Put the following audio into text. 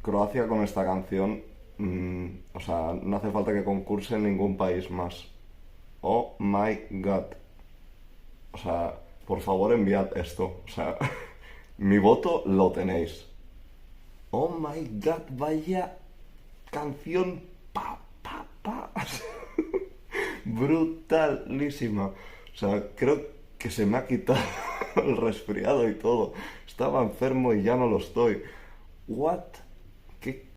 Croacia con esta canción, o sea, no hace falta que concurse en ningún país más. Oh my god. O sea, por favor enviad esto. O sea, mi voto lo tenéis. Oh my god, vaya canción pa. Brutalísima. O sea, creo que se me ha quitado el resfriado y todo. Estaba enfermo y ya no lo estoy. What? ¿Qué